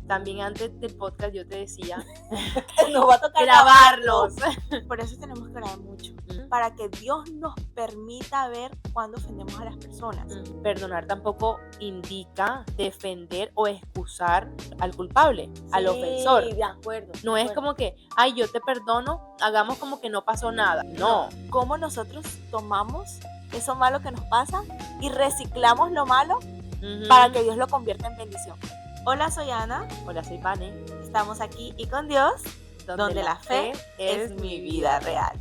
También antes del podcast yo te decía Nos va a tocar grabarlos. Por eso tenemos que orar mucho, para que Dios nos permita ver cuando ofendemos a las personas. Perdonar tampoco indica defender o excusar al culpable, al ofensor. Sí, de acuerdo. No es como que, ay, yo te perdono, hagamos como que no pasó nada. No. Cómo nosotros tomamos eso malo que nos pasa y reciclamos lo malo para que Dios lo convierta en bendición. Hola, soy Ana. Hola, soy Vane. Estamos aquí y con Dios, donde la fe es mi vida real.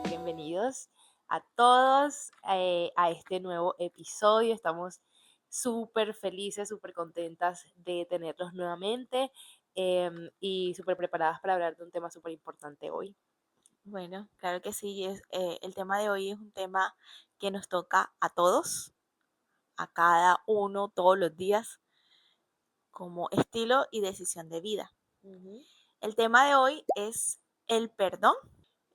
Bienvenidos a todos a este nuevo episodio. Estamos súper felices, súper contentas de tenerlos nuevamente y súper preparadas para hablar de un tema súper importante hoy. Bueno, claro que sí. El tema de hoy es un tema que nos toca a todos, a cada uno, todos los días, como estilo y decisión de vida. El tema de hoy es el perdón.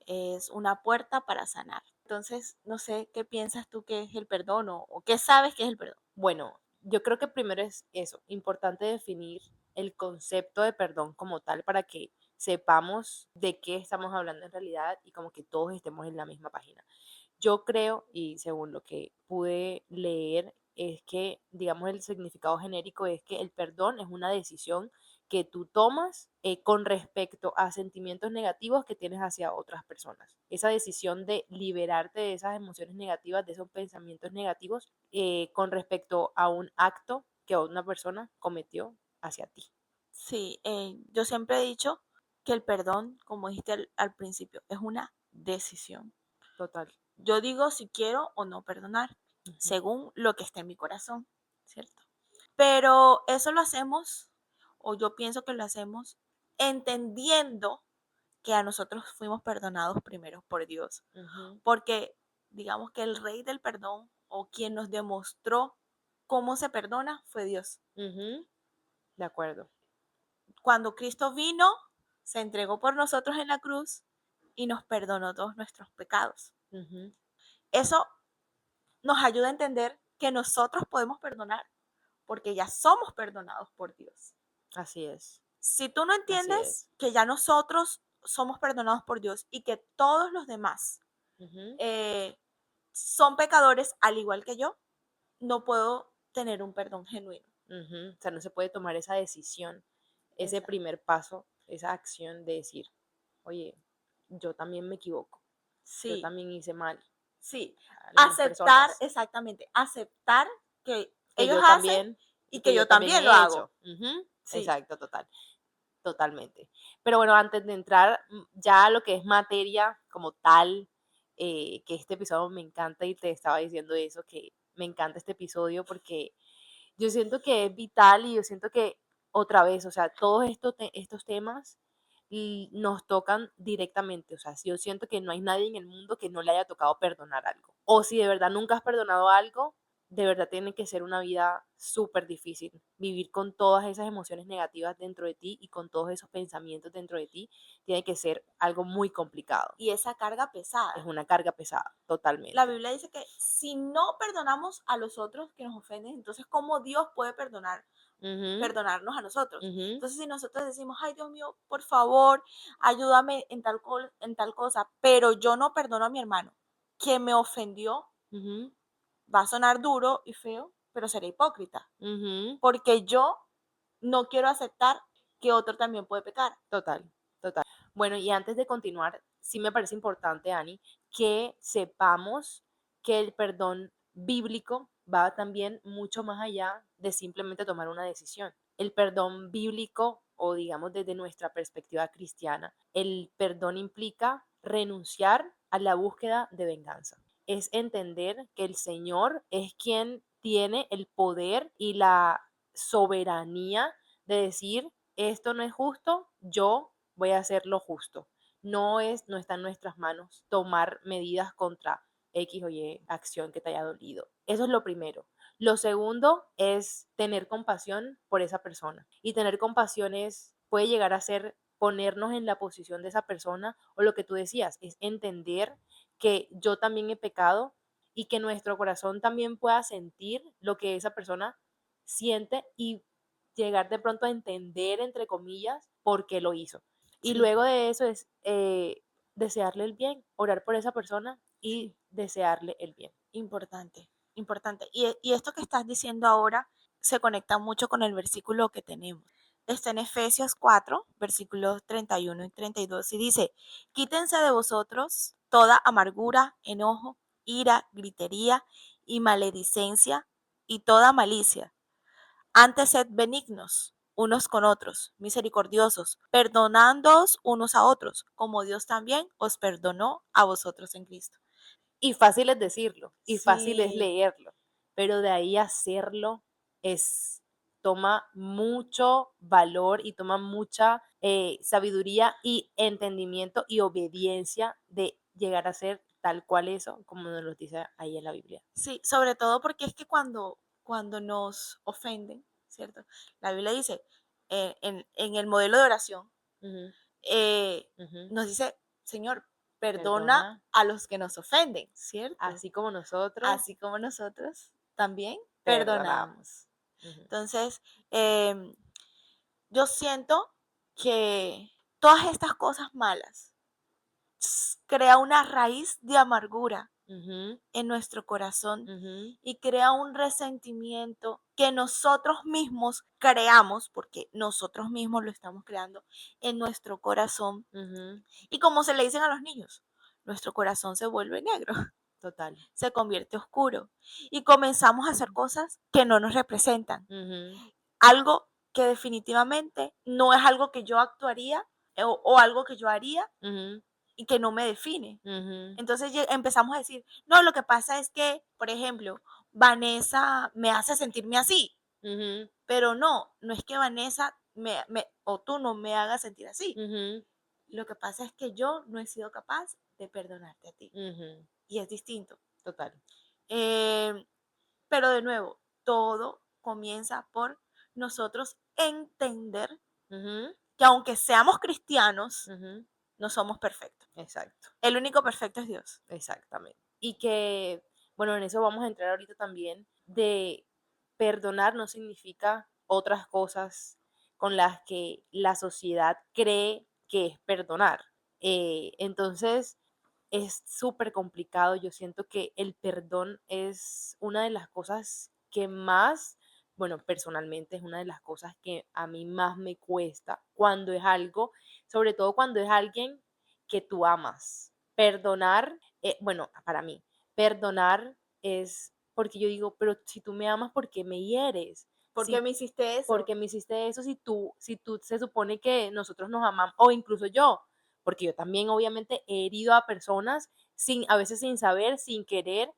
Es una puerta para sanar. Entonces, no sé qué piensas tú que es el perdón o qué sabes que es el perdón. Bueno, yo creo que primero es eso, importante definir el concepto de perdón como tal para que sepamos de qué estamos hablando en realidad y como que todos estemos en la misma página. Yo creo, y según lo que pude leer, es que, digamos, el significado genérico es que el perdón es una decisión que tú tomas con respecto a sentimientos negativos que tienes hacia otras personas. Esa decisión de liberarte de esas emociones negativas, de esos pensamientos negativos, con respecto a un acto que una persona cometió hacia ti. Sí, yo siempre he dicho que el perdón, como dijiste al principio, es una decisión. Total. Yo digo si quiero o no perdonar, según lo que esté en mi corazón, ¿cierto? Pero eso lo hacemos, o yo pienso que lo hacemos, entendiendo que a nosotros fuimos perdonados primero por Dios. Porque digamos que el rey del perdón o quien nos demostró cómo se perdona fue Dios. De acuerdo. Cuando Cristo vino, se entregó por nosotros en la cruz y nos perdonó todos nuestros pecados. Eso nos ayuda a entender que nosotros podemos perdonar porque ya somos perdonados por Dios. Así es. Si tú no entiendes que ya nosotros somos perdonados por Dios y que todos los demás son pecadores al igual que yo, no puedo tener un perdón genuino. O sea, no se puede tomar esa decisión, ese primer paso, esa acción de decir, oye, yo también me equivoco, sí. Yo también hice mal. Sí, aceptar, personas. Exactamente, aceptar que ellos yo hacen también, y que yo también lo hago. Sí. Exacto, totalmente. Pero bueno, antes de entrar ya a lo que es materia como tal, que este episodio me encanta y te estaba diciendo eso, que me encanta este episodio porque yo siento que es vital y yo siento que otra vez, o sea, todos estos temas nos tocan directamente, o sea, yo siento que no hay nadie en el mundo que no le haya tocado perdonar algo. O si de verdad nunca has perdonado algo, de verdad tiene que ser una vida súper difícil. Vivir con todas esas emociones negativas dentro de ti y con todos esos pensamientos dentro de ti tiene que ser algo muy complicado. Y esa carga pesada. Es una carga pesada, totalmente. La Biblia dice que si no perdonamos a los otros que nos ofenden, entonces ¿cómo Dios puede perdonarnos a nosotros? Entonces si nosotros decimos, ay Dios mío, por favor, ayúdame en tal cosa, pero yo no perdono a mi hermano que me ofendió, va a sonar duro y feo, pero seré hipócrita. Porque yo no quiero aceptar que otro también puede pecar. Total. Bueno, y antes de continuar, sí me parece importante, Ani, que sepamos que el perdón bíblico va también mucho más allá de simplemente tomar una decisión. El perdón bíblico, o digamos desde nuestra perspectiva cristiana, el perdón implica renunciar a la búsqueda de venganza. Es entender que el Señor es quien tiene el poder y la soberanía de decir, esto no es justo, yo voy a hacer lo justo. No está en nuestras manos tomar medidas contra X o Y acción que te haya dolido. Eso es lo primero. Lo segundo es tener compasión por esa persona. Y tener compasión puede llegar a ser ponernos en la posición de esa persona o lo que tú decías, es entender que yo también he pecado y que nuestro corazón también pueda sentir lo que esa persona siente y llegar de pronto a entender, entre comillas, por qué lo hizo. Y Sí, luego de eso es desearle el bien, orar por esa persona y sí, desearle el bien. importante, importante. Y esto que estás diciendo ahora se conecta mucho con el versículo que tenemos. Está en Efesios 4, versículos 31 y 32, y dice, quítense de vosotros toda amargura, enojo, ira, gritería y maledicencia y toda malicia. Antes sed benignos unos con otros, misericordiosos, perdonándoos unos a otros, como Dios también os perdonó a vosotros en Cristo. Y fácil es decirlo, y fácil es Sí, leerlo, pero de ahí hacerlo es, toma mucho valor y toma mucha sabiduría y entendimiento y obediencia de llegar a ser tal cual eso, como nos lo dice ahí en la Biblia. sí, sobre todo porque es que cuando nos ofenden, ¿cierto? La Biblia dice, en el modelo de oración, Ujú, eh, ujú. nos dice, Señor, perdona Perdona, a los que nos ofenden, ¿cierto? así como nosotros Así como nosotros también perdonamos. perdonamos. Ujú, Entonces, yo siento que todas estas cosas malas crea una raíz de amargura ujú, en nuestro corazón ujú, y crea un resentimiento que nosotros mismos creamos, porque nosotros mismos lo estamos creando en nuestro corazón. ujú. Y como se le dicen a los niños, nuestro corazón se vuelve negro, Total. se convierte oscuro y comenzamos a hacer cosas que no nos representan. Ujú, Algo que definitivamente no es algo que yo actuaría o algo que yo haría ujú, y que no me define. ujú, Entonces empezamos a decir, no, lo que pasa es que, por ejemplo, Vanessa me hace sentirme así, ujú, pero no, no es que Vanessa o tú no me hagas sentir así. ujú, Lo que pasa es que yo no he sido capaz de perdonarte a ti. ujú. Y es distinto. Total. Eh, pero de nuevo, todo comienza por nosotros entender Ujú, que aunque seamos cristianos, ujú. no somos perfectos. Exacto, El único perfecto es Dios. exactamente. Y que, bueno, en eso vamos a entrar ahorita también, de perdonar no significa otras cosas con las que la sociedad cree que es perdonar. Entonces, es súper complicado. Yo siento que el perdón es una de las cosas que más, bueno, personalmente es una de las cosas que a mí más me cuesta cuando es algo, sobre todo cuando es alguien que tú amas. Perdonar, bueno, para mí, perdonar es porque yo digo, pero si tú me amas, ¿por qué me hieres? ¿Por qué Si me hiciste eso? porque me hiciste eso si tú se supone que nosotros nos amamos, o incluso yo, porque yo también obviamente he herido a personas a veces sin saber, sin querer,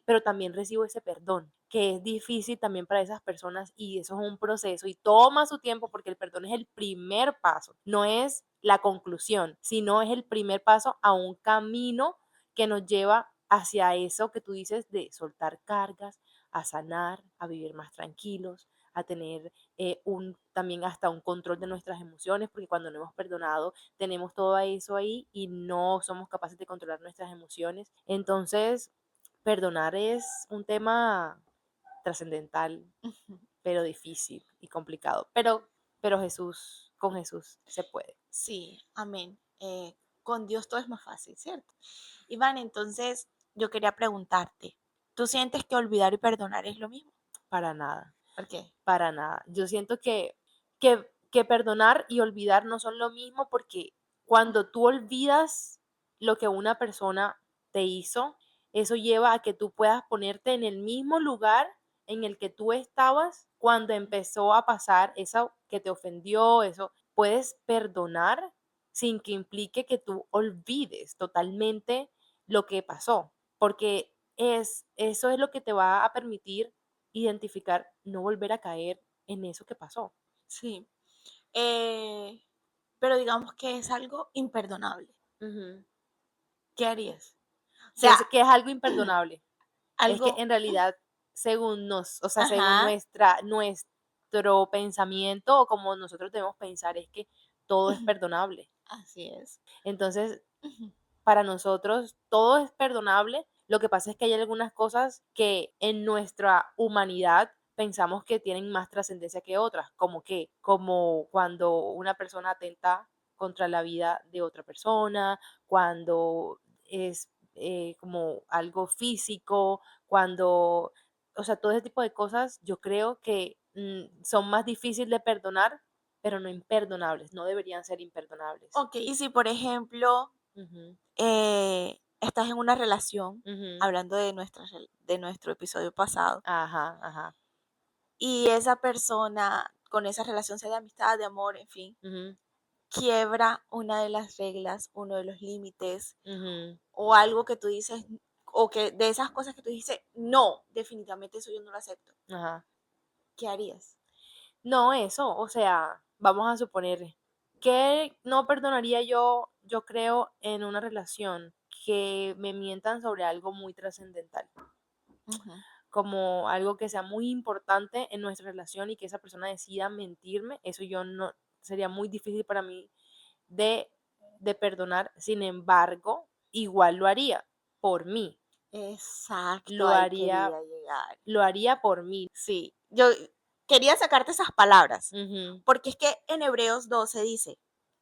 pero también recibo ese perdón, que es difícil también para esas personas y eso es un proceso y toma su tiempo porque el perdón es el primer paso, no es la conclusión, sino es el primer paso a un camino que nos lleva hacia eso que tú dices de soltar cargas, a sanar, a vivir más tranquilos, a tener también hasta un control de nuestras emociones, porque cuando no hemos perdonado tenemos todo eso ahí y no somos capaces de controlar nuestras emociones. Entonces, perdonar es un tema trascendental, pero difícil y complicado. Pero Jesús, con Jesús se puede. Sí, amén. Con Dios todo es más fácil, ¿cierto? Iván, entonces yo quería preguntarte, ¿tú sientes que olvidar y perdonar es lo mismo? Para nada, ¿Por qué? para nada. Yo siento que perdonar y olvidar no son lo mismo porque cuando tú olvidas lo que una persona te hizo, eso lleva a que tú puedas ponerte en el mismo lugar en el que tú estabas cuando empezó a pasar eso que te ofendió, eso. Puedes perdonar sin que implique que tú olvides totalmente lo que pasó, porque eso es lo que te va a permitir identificar, no volver a caer en eso que pasó. Sí, eh, pero digamos que es algo imperdonable. Ujú. ¿Qué harías? O Que sea, es, que es algo imperdonable. Es que algo, en realidad, según o sea, según ajá, nuestro pensamiento o como nosotros debemos pensar, es que todo es perdonable. así es. Entonces, Ujú, para nosotros todo es perdonable, Lo que pasa es que hay algunas cosas que en nuestra humanidad pensamos que tienen más trascendencia que otras, como cuando una persona atenta contra la vida de otra persona, cuando es como algo físico, cuando, o sea, todo ese tipo de cosas yo creo que son más difíciles de perdonar, pero no imperdonables, no deberían ser imperdonables. Ok, y si por ejemplo Ujú, estás en una relación, ujú. hablando de, de nuestro episodio pasado, Ajá, ajá. y esa persona con esa relación, sea de amistad, de amor, en fin, Ujú, quiebra una de las reglas, uno de los límites, ujú, o algo que tú dices, o que de esas cosas que tú dices, no, definitivamente eso yo no lo acepto. ajá. ¿Qué harías? No, eso, o sea, vamos a suponer que no perdonaría yo creo, en una relación que me mientan sobre algo muy trascendental, Ujú. como algo que sea muy importante en nuestra relación y que esa persona decida mentirme, eso yo no, sería muy difícil para mí de, de perdonar. Sin embargo, igual lo haría por mí, Exacto, lo ahí haría, quería llegar. lo haría por mí. Sí, yo quería sacarte esas palabras, Ujú, porque es que en Hebreos 12 dice,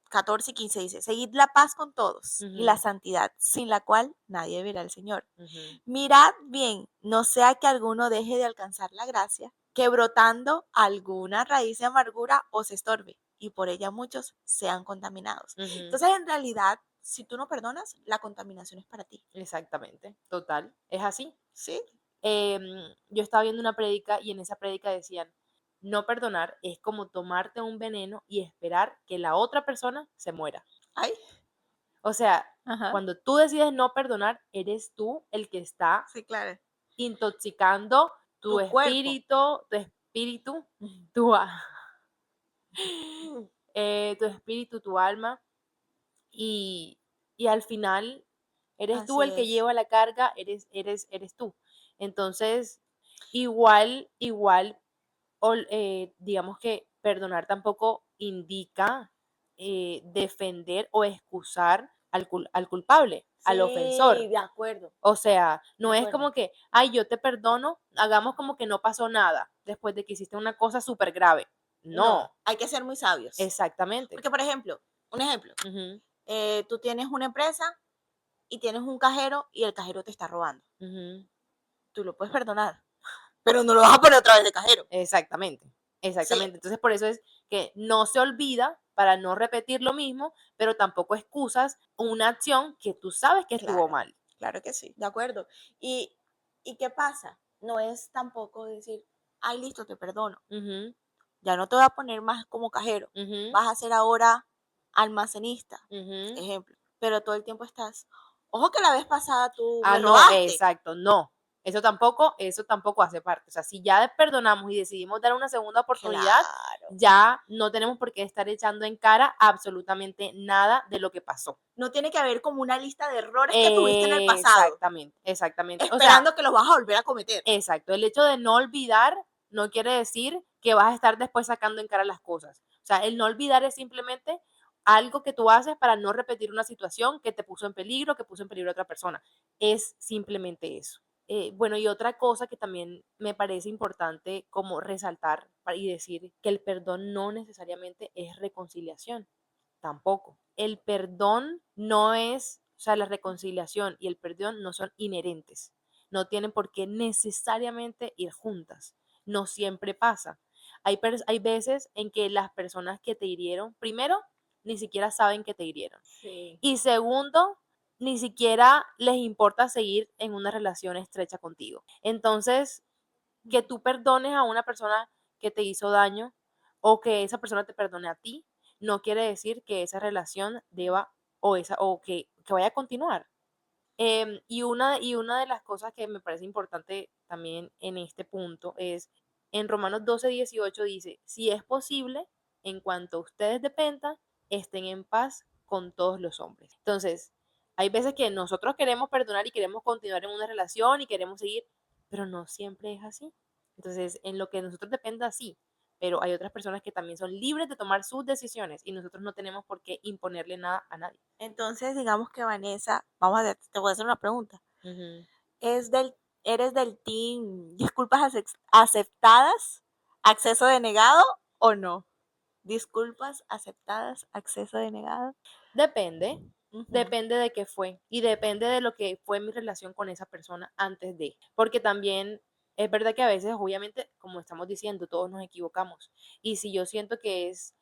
14 y 15 dice, seguid la paz con todos y la ujú, santidad, sin la cual nadie verá al Señor. ujú, Mirad bien, no sea que alguno deje de alcanzar la gracia, que brotando alguna raíz de amargura os estorbe, y por ella muchos sean contaminados. ujú. Entonces, en realidad, si tú no perdonas, la contaminación es para ti, Exactamente, total, es así. ¿sí? Yo estaba viendo una prédica y en esa prédica decían, no perdonar es como tomarte un veneno y esperar que la otra persona se muera. Ay, O sea, ajá, cuando tú decides no perdonar, eres tú el que está sí, claro. intoxicando Tu cuerpo. tu espíritu, tu, tu espíritu, tu alma, y, y al final eres tú Así el que es. lleva la carga, eres tú. Entonces, igual, digamos que perdonar tampoco indica defender o excusar al culpable, al Sí, ofensor. de acuerdo, O sea, de no es acuerdo. como que, ay, yo te perdono, hagamos como que no pasó nada después de que hiciste una cosa súper grave. No, No, hay que ser muy sabios. exactamente. Porque, por ejemplo, un ejemplo, Ujú, tú tienes una empresa y tienes un cajero y el cajero te está robando. ujú. Tú lo puedes perdonar, pero no lo vas a poner otra vez de cajero. Exactamente, Sí, exactamente. Entonces, por eso es que no se olvida para no repetir lo mismo, pero tampoco excusas una acción que tú sabes que estuvo claro, mal. claro que sí, de acuerdo. ¿Y, y qué pasa? No es tampoco decir, ay, listo, te perdono. Ujú, Ya no te voy a poner más como cajero. ujú, Vas a ser ahora almacenista, ujú. ejemplo. Pero todo el tiempo estás, ojo que la vez pasada tú Ah, me no, robaste. exacto, no. Eso tampoco hace parte. O sea, si ya perdonamos y decidimos dar una segunda oportunidad, Claro. ya no tenemos por qué estar echando en cara absolutamente nada de lo que pasó. No tiene que haber como una lista de errores que tuviste en el pasado, Exactamente, exactamente. O sea, esperando que los vas a volver a cometer. exacto, el hecho de no olvidar no quiere decir que vas a estar después sacando en cara las cosas. O sea, el no olvidar es simplemente algo que tú haces para no repetir una situación que te puso en peligro, que puso en peligro a otra persona. Es simplemente eso. Bueno, y otra cosa que también me parece importante como resaltar y decir que el perdón no necesariamente es reconciliación, tampoco. El perdón no es, o sea, la reconciliación y el perdón no son inherentes, no tienen por qué necesariamente ir juntas, no siempre pasa. Hay veces en que las personas que te hirieron, primero, ni siquiera saben que te hirieron. Sí. Y segundo, ni siquiera les importa seguir en una relación estrecha contigo. Entonces, que tú perdones a una persona que te hizo daño o que esa persona te perdone a ti, no quiere decir que esa relación deba o que vaya a continuar. Y una de las cosas que me parece importante también en este punto es, en Romanos 12:18 dice, si es posible, en cuanto a ustedes dependan, estén en paz con todos los hombres. Entonces, hay veces que nosotros queremos perdonar y queremos continuar en una relación y queremos seguir, pero no siempre es así. Entonces, en lo que de nosotros dependa, sí, pero hay otras personas que también son libres de tomar sus decisiones y nosotros no tenemos por qué imponerle nada a nadie. Entonces, digamos que Vanessa, vamos a ver, te voy a hacer una pregunta. Ujú. ¿Eres del team disculpas aceptadas, acceso denegado o no? Disculpas aceptadas, acceso denegado. Depende, depende de qué fue y depende de lo que fue mi relación con esa persona antes de, porque también es verdad que a veces, obviamente, como estamos diciendo, todos nos equivocamos. Y si yo siento que es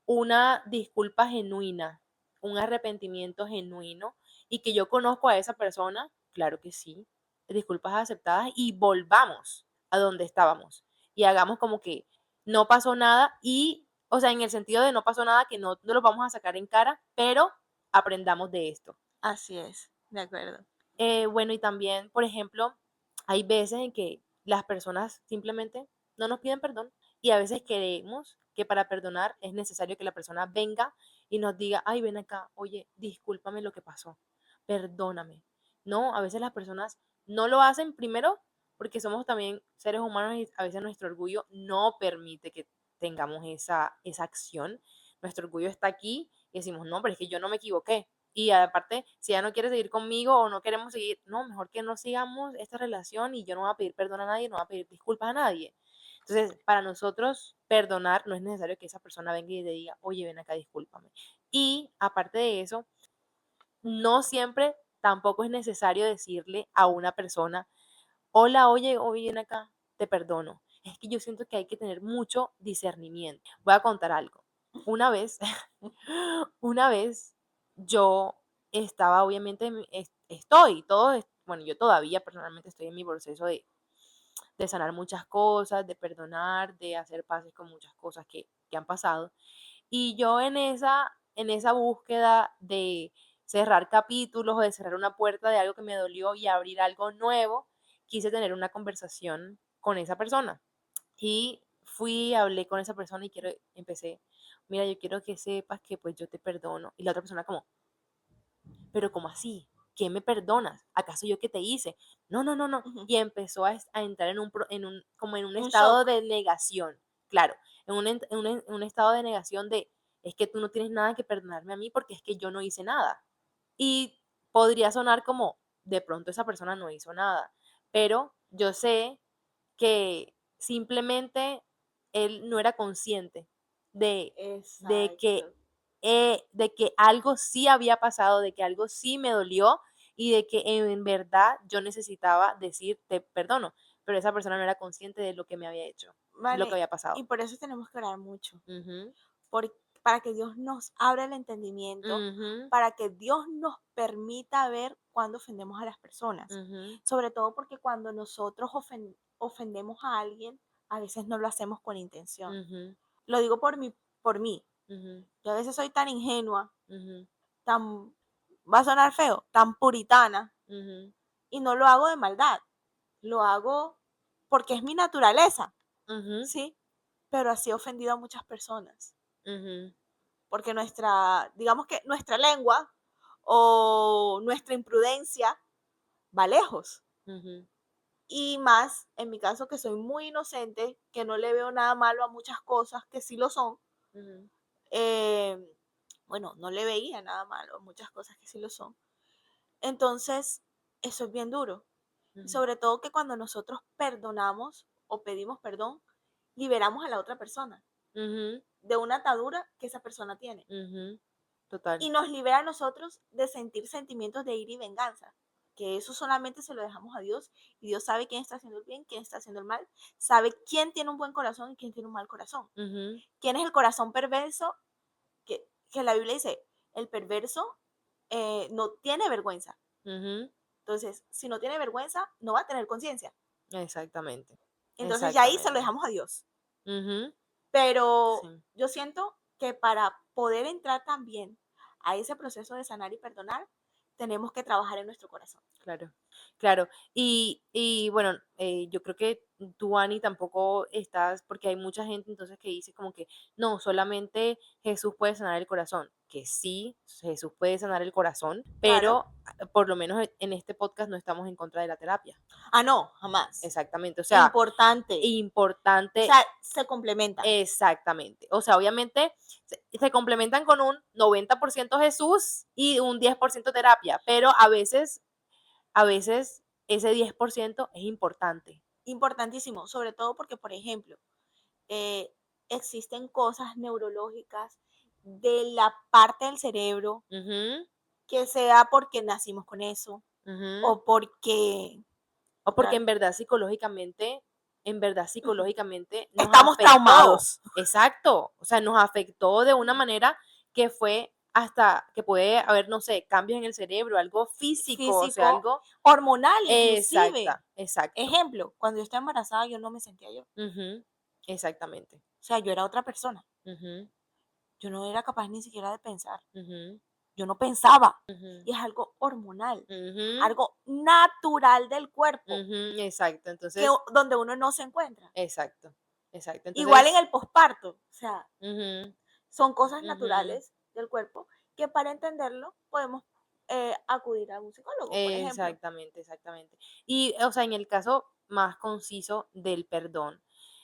una disculpa genuina, un arrepentimiento genuino y que yo conozco a esa persona, claro que sí, disculpas aceptadas y volvamos a donde estábamos y hagamos como que no pasó nada y, o sea, en el sentido de no pasó nada, que no lo vamos a sacar en cara, pero aprendamos de esto. Así es, de acuerdo. Bueno, y también, por ejemplo, hay veces en que las personas simplemente no nos piden perdón y a veces creemos que para perdonar es necesario que la persona venga y nos diga, ay, ven acá, oye, discúlpame lo que pasó, perdóname. No, a veces las personas no lo hacen primero porque somos también seres humanos y a veces nuestro orgullo no permite que tengamos esa acción. Nuestro orgullo está aquí y decimos, no, pero es que yo no me equivoqué. Y aparte, si ella no quiere seguir conmigo o no queremos seguir, no, mejor que no sigamos esta relación y yo no voy a pedir perdón a nadie, no voy a pedir disculpas a nadie. Entonces, para nosotros perdonar no es necesario que esa persona venga y le diga, oye, ven acá, discúlpame. Y aparte de eso, no siempre tampoco es necesario decirle a una persona, hola, oye, ven acá, te perdono. Es que yo siento que hay que tener mucho discernimiento. Voy a contar algo. Una vez, una vez yo estaba, obviamente, estoy, bueno, yo todavía personalmente estoy en mi proceso de sanar muchas cosas, de perdonar, de hacer paces con muchas cosas que han pasado. Y yo en esa búsqueda de cerrar capítulos o de cerrar una puerta de algo que me dolió y abrir algo nuevo, quise tener una conversación con esa persona. Y hablé con esa persona y empecé, mira, yo quiero que sepas que pues yo te perdono. Y la otra persona como, pero ¿cómo así? ¿Qué me perdonas? ¿Acaso yo qué te hice? No, no, no, no. Y empezó a entrar como en un Un estado shock. de negación, claro, en un estado de negación de, es que tú no tienes nada que perdonarme a mí porque es que yo no hice nada. Y podría sonar como, de pronto esa persona no hizo nada, pero yo sé que simplemente él no era consciente de, de que, Exacto. de que algo sí había pasado, de que algo sí me dolió y de que en verdad yo necesitaba decir te perdono, pero esa persona no era consciente de lo que me había hecho, de lo que Vale, había y pasado. por eso tenemos que orar mucho, Ujú, para que Dios nos abra el entendimiento, ujú, para que Dios nos permita ver cuando ofendemos a las personas. ujú, Sobre todo porque cuando nosotros ofendemos a alguien, a veces no lo hacemos con intención. ujú, Lo digo por mí. ujú, Yo a veces soy tan ingenua, ujú, tan, va a sonar feo, tan puritana, ujú, y no lo hago de maldad, lo hago porque es mi naturaleza, ujú, ¿sí? Pero así he ofendido a muchas personas, ujú, porque digamos que nuestra lengua o nuestra imprudencia va lejos. ujú, Y más en mi caso que soy muy inocente, que no le veo nada malo a muchas cosas que sí lo son. ujú, eh, bueno, no le veía nada malo a muchas cosas que sí lo son. Entonces, eso es bien duro. Y ujú, sobre todo que cuando nosotros perdonamos o pedimos perdón, liberamos a la otra persona ujú, de una atadura que esa persona tiene. ujú. Total. Y nos libera a nosotros de sentir sentimientos de ira y venganza, que eso solamente se lo dejamos a Dios y Dios sabe quién está haciendo el bien, quién está haciendo el mal, sabe quién tiene un buen corazón y quién tiene un mal corazón. Ujú, ¿Quién es el corazón perverso? Que la Biblia dice, el perverso no tiene vergüenza. ujú. Entonces, si no tiene vergüenza, no va a tener conciencia. Exactamente, Entonces ya ahí se lo exactamente. dejamos a Dios. Ujú, Pero sí, yo siento que para poder entrar también a ese proceso de sanar y perdonar, tenemos que trabajar en nuestro corazón. claro, claro. Y bueno, yo creo que tú, Ani, tampoco estás, porque hay mucha gente entonces que dice como que no, solamente Jesús puede sanar el corazón, que sí, Jesús puede sanar el corazón, Claro. pero por lo menos en este podcast no estamos en contra de la terapia. Ah, no, jamás. Exactamente, o sea, Importante. O importante. sea, se complementan. Exactamente. O sea, obviamente se complementan con un 90% Jesús y un 10% terapia, pero a veces ese 10% es importante. Importantísimo, sobre todo porque, por ejemplo, existen cosas neurológicas de la parte del cerebro Ujú, que sea porque nacimos con eso ujú. o porque O porque ¿verdad? en verdad Ujú, psicológicamente nos estamos afectó. traumados. Exacto, o sea, nos afectó de una manera que fue hasta que puede haber, no sé, cambios en el cerebro, algo físico, o sea, Físico, algo hormonal inclusive. exacta, exacto. Ejemplo, cuando yo estaba embarazada yo no me sentía yo. Ujú, exactamente. O sea, yo era otra persona. Ujú, Yo no era capaz ni siquiera de pensar. ujú, Yo no pensaba. ujú, Y es algo hormonal, ujú, algo natural del cuerpo, ujú, exacto, que entonces donde uno no se encuentra. exacto, exacto. Igual en Entonces el posparto, o sea, ujú, son cosas ujú. naturales del cuerpo que para entenderlo podemos acudir a un psicólogo, por ejemplo. Exactamente, exactamente. Y, o sea, en el caso más conciso del perdón,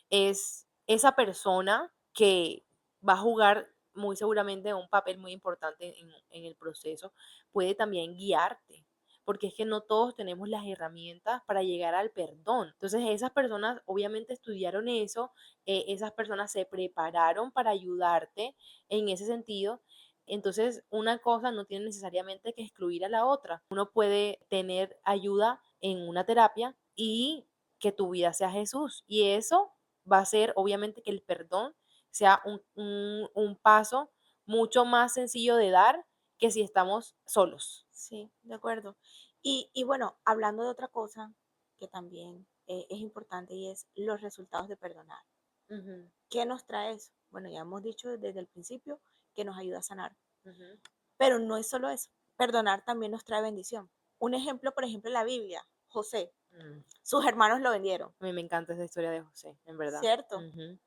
es esa persona que va a jugar muy seguramente un papel muy importante en el proceso, puede también guiarte, porque es que no todos tenemos las herramientas para llegar al perdón. Entonces, esas personas obviamente estudiaron eso, esas personas se prepararon para ayudarte en ese sentido. Entonces, una cosa no tiene necesariamente que excluir a la otra. Uno puede tener ayuda en una terapia y que tu vida sea Jesús. Y eso va a ser, obviamente, que el perdón sea un paso mucho más sencillo de dar que si estamos solos. Sí, de acuerdo. Y bueno, hablando de otra cosa que también es importante y es los resultados de perdonar. Ujú, ¿Qué nos trae eso? Bueno, ya hemos dicho desde el principio que nos ayuda a sanar, ujú. pero no es solo eso. Perdonar también nos trae bendición. Un ejemplo, por ejemplo, en la Biblia, José, Mm, sus hermanos lo vendieron, A mí me encanta esa historia de José, en verdad. ¿cierto? Ujú,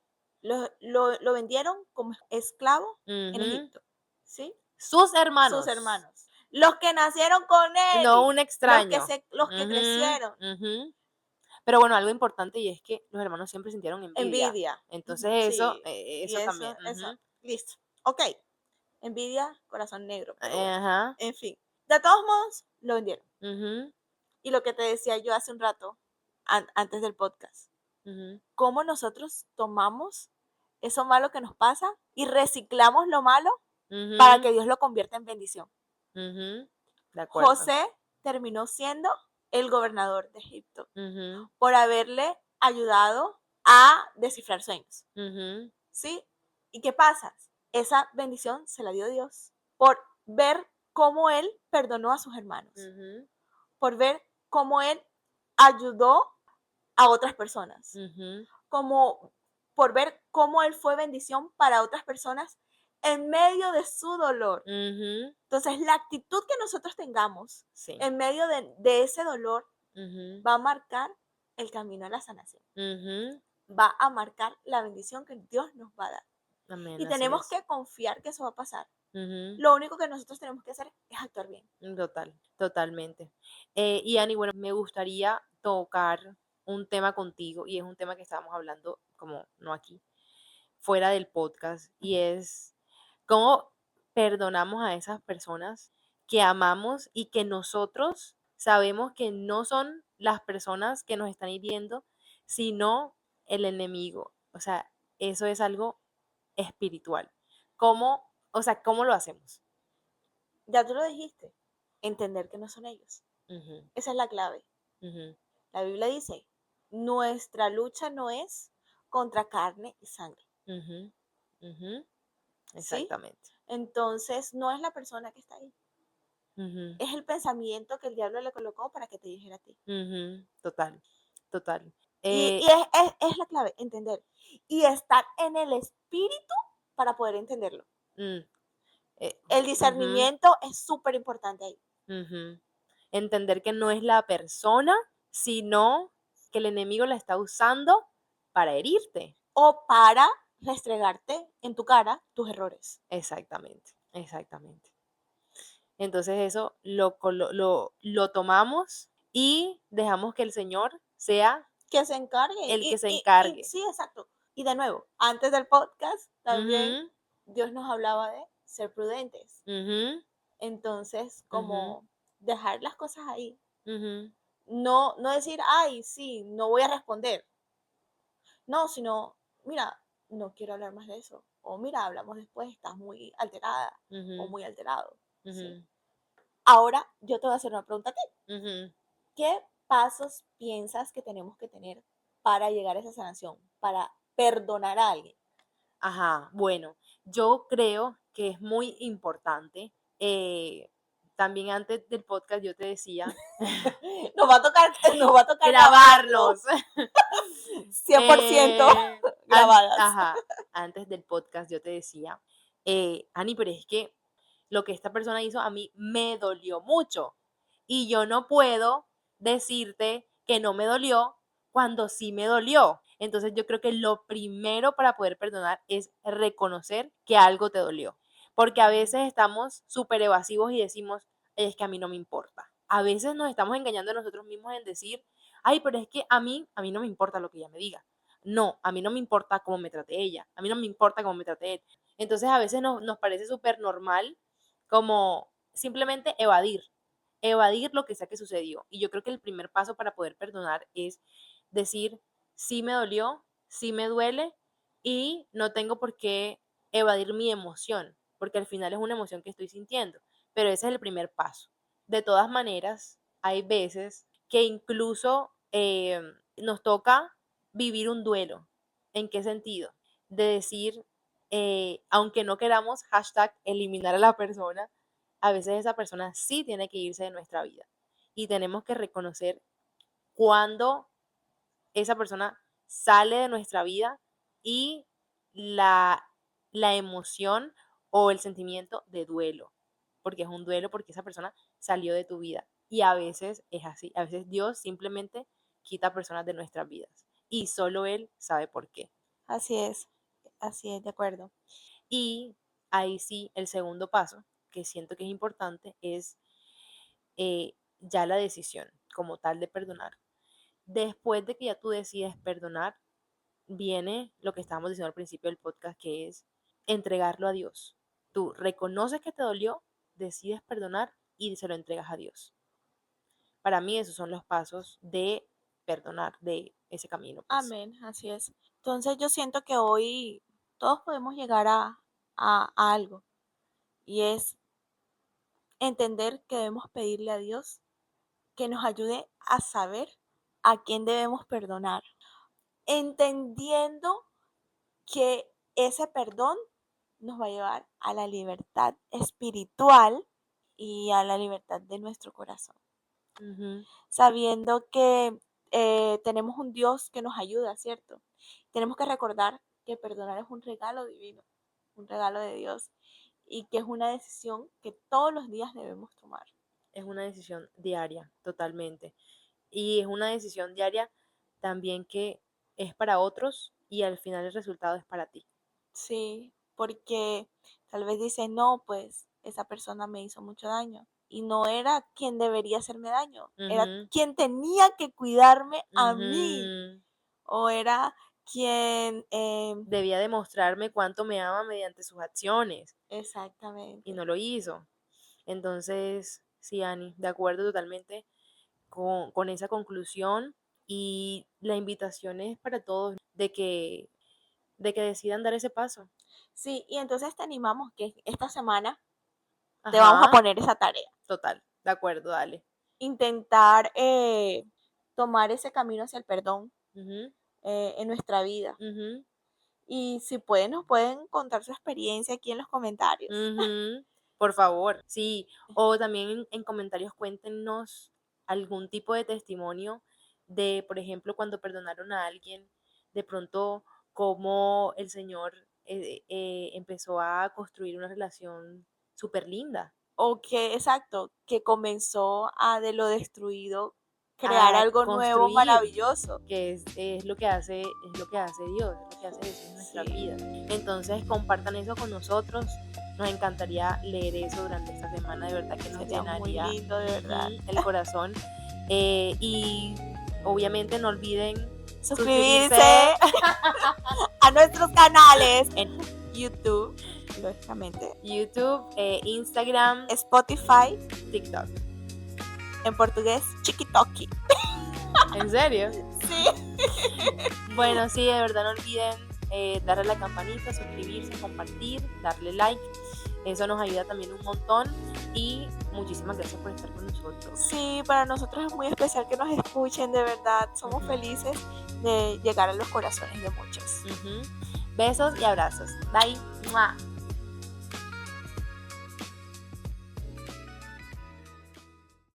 Lo vendieron como esclavo en ujú. Egipto, ¿sí? Sus Sus hermanos, hermanos. Los que nacieron con no él, un extraño. los que Ujú, crecieron. ujú. Pero bueno, algo importante y es que los hermanos siempre sintieron envidia. Envidia. Entonces eso, Sí. Y eso también. eso. Ujú. Listo. Ok. Envidia, corazón negro, pero bueno. Ajá. En fin. De todos modos, lo vendieron. Ujú, Y lo que te decía yo hace un rato, antes del podcast, ujú, cómo nosotros tomamos eso malo que nos pasa y reciclamos lo malo para ujú, que Dios lo convierta en bendición. ujú. De acuerdo. José terminó siendo el gobernador de Egipto Ujú, por haberle ayudado a descifrar sueños. ujú, ¿Sí? ¿Y qué pasa? Esa bendición se la dio Dios por ver cómo él perdonó a sus hermanos, ujú, por ver cómo él ayudó a otras personas, ujú, como por ver cómo él fue bendición para otras personas en medio de su dolor. ujú. Entonces, la actitud que nosotros tengamos Sí. en medio de ese dolor Ujú, va a marcar el camino a la sanación, ujú. va a marcar la bendición que Dios nos va a dar. Amén, Y así tenemos es. que confiar que eso va a pasar. Ujú. Lo único que nosotros tenemos que hacer es actuar bien. Total, totalmente. Y Ani, bueno, me gustaría tocar un tema contigo y es un tema que estábamos hablando, como no aquí, fuera del podcast, y es cómo perdonamos a esas personas que amamos y que nosotros sabemos que no son las personas que nos están hiriendo, sino el enemigo. O sea, eso es algo espiritual. ¿Cómo, o sea, cómo lo hacemos? Ya tú lo dijiste, entender que no son ellos. Ujú, Esa es la clave. ujú, La Biblia dice, nuestra lucha no es contra carne y sangre, ujú, ujú, ¿sí? exactamente. Entonces, no es la persona que está ahí, Ujú, es el pensamiento que el diablo le colocó para que te dijera a ti. ujú, total, total. Y es la clave, entender. Y estar en el espíritu para poder entenderlo. Mm, eh, El ujú, discernimiento es súper importante ahí. ujú. Entender que no es la persona, sino que el enemigo la está usando para herirte. O para restregarte en tu cara tus errores. Exactamente, exactamente. Entonces eso lo tomamos y dejamos que el Señor sea Que se encargue. el que se Y encargue. sí, exacto. Y de nuevo, antes del podcast también Ujú, Dios nos hablaba de ser prudentes. ujú, Entonces, ujú, como dejar las cosas ahí, ujú. no decir, ay, sí, no voy a responder. No, sino, mira, no quiero hablar más de eso. O mira, hablamos después, estás muy alterada o muy alterado. ¿Sí? Ahora yo te voy a hacer una pregunta a ti. ¿Qué pasos piensas que tenemos que tener para llegar a esa sanación, para perdonar a alguien? Ajá, bueno, yo creo que es muy importante. También antes del podcast yo te decía Nos va a tocar grabarlo. grabarlos. 100% grabadas. Ajá, antes del podcast yo te decía, Ani, pero es que lo que esta persona hizo a mí me dolió mucho y yo no puedo decirte que no me dolió cuando sí me dolió. Entonces yo creo que lo primero para poder perdonar es reconocer que algo te dolió, porque a veces estamos súper evasivos y decimos, es que a mí no me importa. A veces nos estamos engañando a nosotros mismos en decir, ay, pero es que a mí no me importa lo que ella me diga. No, a mí no me importa cómo me trate ella, a mí no me importa cómo me trate él. Entonces a veces nos parece súper normal como simplemente evadir lo que sea que sucedió. Y yo creo que el primer paso para poder perdonar es decir, sí me dolió, sí me duele y no tengo por qué evadir mi emoción, porque al final es una emoción que estoy sintiendo, pero ese es el primer paso. De todas maneras, hay veces que incluso nos toca vivir un duelo. ¿En qué sentido? De decir, aunque no queramos hashtag eliminar a la persona, a veces esa persona sí tiene que irse de nuestra vida. Y tenemos que reconocer cuando esa persona sale de nuestra vida y la, la emoción o el sentimiento de duelo, porque es un duelo porque esa persona salió de tu vida. Y a veces es así, a veces Dios simplemente quita personas de nuestras vidas y solo Él sabe por qué. Así es, de acuerdo. Y ahí sí, el segundo paso, que siento que es importante, es ya la decisión como tal de perdonar. Después de que ya tú decides perdonar, viene lo que estábamos diciendo al principio del podcast, que es entregarlo a Dios. Tú reconoces que te dolió, decides perdonar y se lo entregas a Dios. Para mí esos son los pasos de perdonar, de ese camino. Pues. Amén, así es. Entonces yo siento que hoy todos podemos llegar a algo y es entender que debemos pedirle a Dios que nos ayude a saber a quién debemos perdonar, entendiendo que ese perdón nos va a llevar a la libertad espiritual y a la libertad de nuestro corazón. Sabiendo que tenemos un Dios que nos ayuda, ¿cierto? Tenemos que recordar que perdonar es un regalo divino, un regalo de Dios, y que es una decisión que todos los días debemos tomar. Es una decisión diaria, totalmente. Y es una decisión diaria también que es para otros y al final el resultado es para ti. Sí, porque tal vez dices, no, pues esa persona me hizo mucho daño. Y no era quien debería hacerme daño, era quien tenía que cuidarme a mí. O era quien... debía demostrarme cuánto me ama mediante sus acciones. Exactamente. Y no lo hizo. Entonces, sí, Ani, de acuerdo totalmente con esa conclusión. Y la invitación es para todos de que decidan dar ese paso. Sí, y entonces te animamos que esta semana te vamos a poner esa tarea. Total, de acuerdo, dale. Intentar tomar ese camino hacia el perdón en nuestra vida. Y si pueden, nos pueden contar su experiencia aquí en los comentarios. Por favor, sí. O también en comentarios cuéntenos algún tipo de testimonio de, por ejemplo, cuando perdonaron a alguien, de pronto cómo el Señor empezó a construir una relación súper linda. O que, exacto, que comenzó a de lo destruido crear algo nuevo, maravilloso. Que es lo que hace Dios, es lo que hace Jesús en nuestra vida. Entonces compartan eso con nosotros. Nos encantaría leer eso durante esta semana, de verdad que nos llenaría muy lindo, de verdad. El corazón. Y obviamente no olviden suscribirse a nuestros canales en YouTube, lógicamente. YouTube, Instagram, Spotify, TikTok. En portugués, chiquitoki. ¿En serio? Sí. Bueno, sí, de verdad no olviden darle a la campanita, suscribirse, compartir, darle like. Eso nos ayuda también un montón y muchísimas gracias por estar con nosotros. Sí, para nosotros es muy especial que nos escuchen, de verdad. Somos felices de llegar a los corazones de muchos. Besos y abrazos. Bye. ¡Mua!